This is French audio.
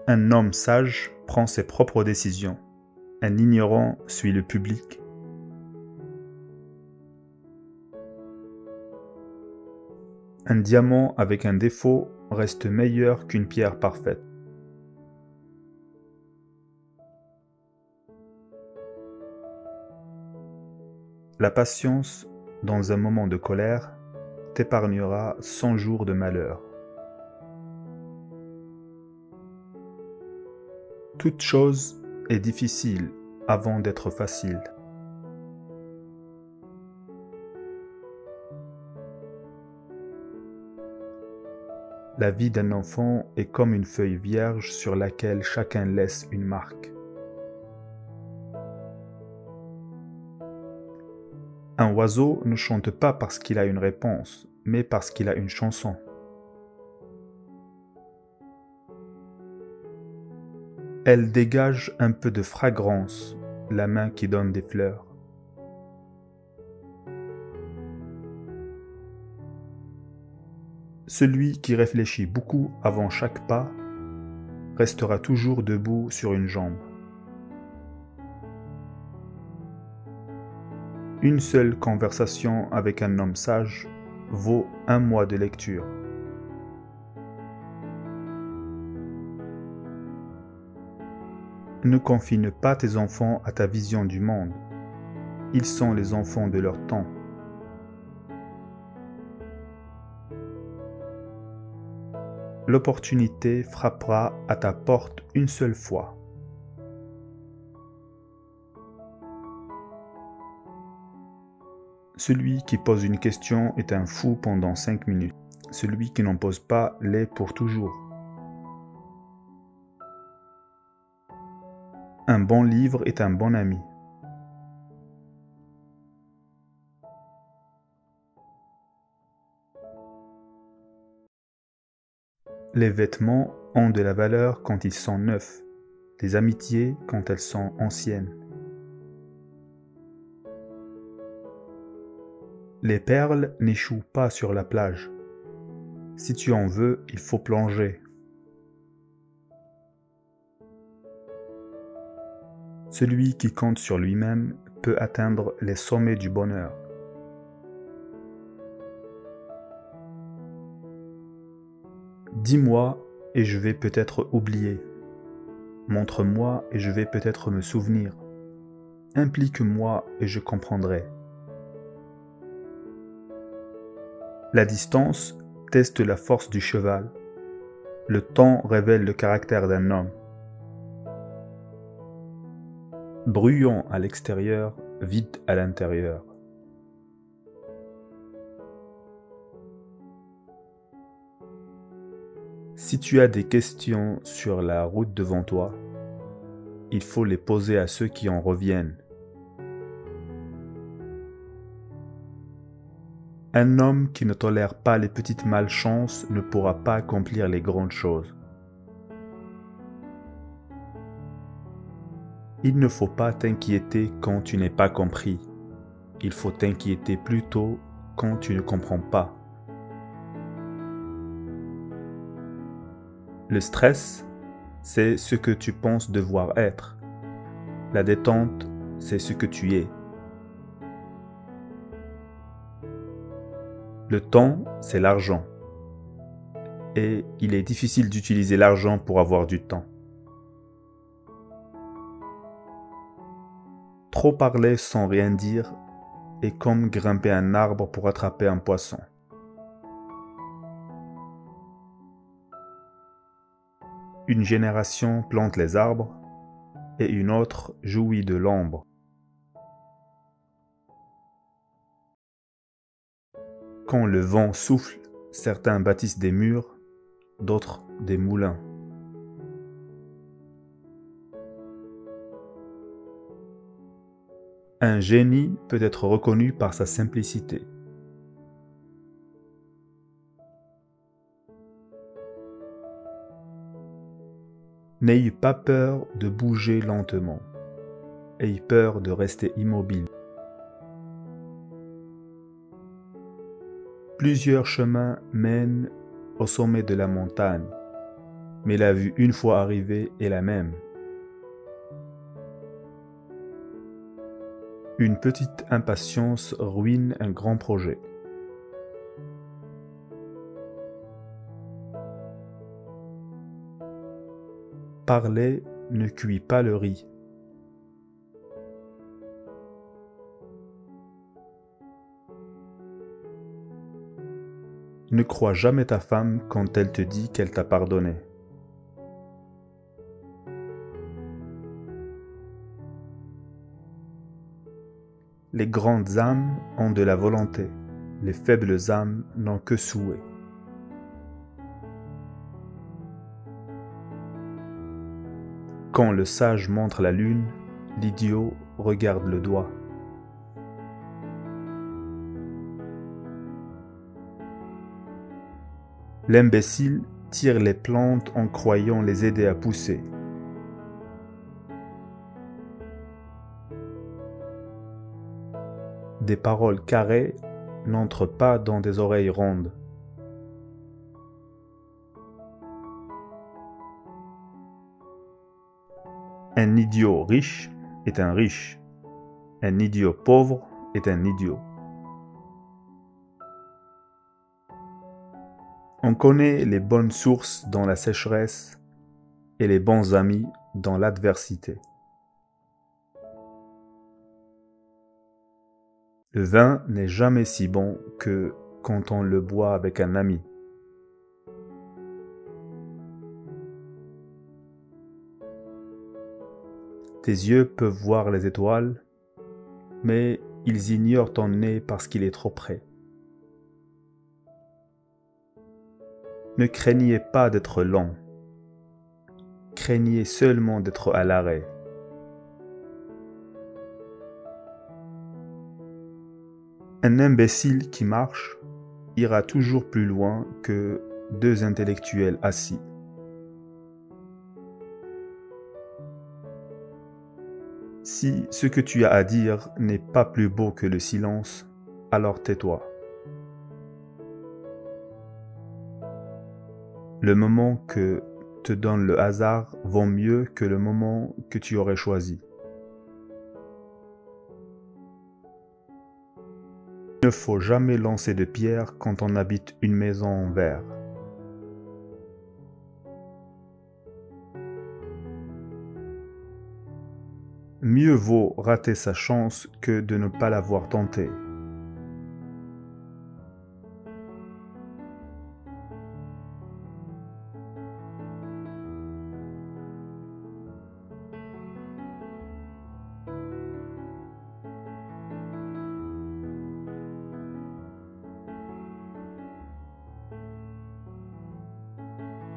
Un homme sage prend ses propres décisions. Un ignorant suit le public. Un diamant avec un défaut reste meilleur qu'une pierre parfaite. La patience, dans un moment de colère, t'épargnera 100 jours de malheur. Toute chose est difficile avant d'être facile. La vie d'un enfant est comme une feuille vierge sur laquelle chacun laisse une marque. Un oiseau ne chante pas parce qu'il a une réponse, mais parce qu'il a une chanson. Elle dégage un peu de fragrance, la main qui donne des fleurs. Celui qui réfléchit beaucoup avant chaque pas restera toujours debout sur une jambe. Une seule conversation avec un homme sage vaut 1 mois de lecture. Ne confine pas tes enfants à ta vision du monde. Ils sont les enfants de leur temps. L'opportunité frappera à ta porte une seule fois. Celui qui pose une question est un fou pendant 5 minutes. Celui qui n'en pose pas l'est pour toujours. Un bon livre est un bon ami. Les vêtements ont de la valeur quand ils sont neufs, les amitiés quand elles sont anciennes. Les perles n'échouent pas sur la plage. Si tu en veux, il faut plonger. Celui qui compte sur lui-même peut atteindre les sommets du bonheur. Dis-moi et je vais peut-être oublier. Montre-moi et je vais peut-être me souvenir. Implique-moi et je comprendrai. La distance teste la force du cheval. Le temps révèle le caractère d'un homme. Bruyant à l'extérieur, vide à l'intérieur. Si tu as des questions sur la route devant toi, il faut les poser à ceux qui en reviennent. Un homme qui ne tolère pas les petites malchances ne pourra pas accomplir les grandes choses. Il ne faut pas t'inquiéter quand tu n'es pas compris. Il faut t'inquiéter plutôt quand tu ne comprends pas. Le stress, c'est ce que tu penses devoir être. La détente, c'est ce que tu es. Le temps, c'est l'argent. Et il est difficile d'utiliser l'argent pour avoir du temps. Trop parler sans rien dire est comme grimper un arbre pour attraper un poisson. Une génération plante les arbres et une autre jouit de l'ombre. Quand le vent souffle, certains bâtissent des murs, d'autres des moulins. Un génie peut être reconnu par sa simplicité. N'ayez pas peur de bouger lentement. Ayez peur de rester immobile. Plusieurs chemins mènent au sommet de la montagne. mais la vue une fois arrivée est la même. Une petite impatience ruine un grand projet. Parler ne cuit pas le riz. Ne crois jamais ta femme quand elle te dit qu'elle t'a pardonné. Les grandes âmes ont de la volonté, les faibles âmes n'ont que souhait. Quand le sage montre la lune, l'idiot regarde le doigt. L'imbécile tire les plantes en croyant les aider à pousser. Des paroles carrées n'entrent pas dans des oreilles rondes. Un idiot riche est un riche. Un idiot pauvre est un idiot. On connaît les bonnes sources dans la sécheresse et les bons amis dans l'adversité. Le vin n'est jamais si bon que quand on le boit avec un ami. Tes yeux peuvent voir les étoiles, mais ils ignorent ton nez parce qu'il est trop près. Ne craignez pas d'être lent, craignez seulement d'être à l'arrêt. Un imbécile qui marche ira toujours plus loin que deux intellectuels assis. Si ce que tu as à dire n'est pas plus beau que le silence, alors tais-toi. Le moment que te donne le hasard vaut mieux que le moment que tu aurais choisi. Il ne faut jamais lancer de pierre quand on habite une maison en verre. Mieux vaut rater sa chance que de ne pas l'avoir tentée.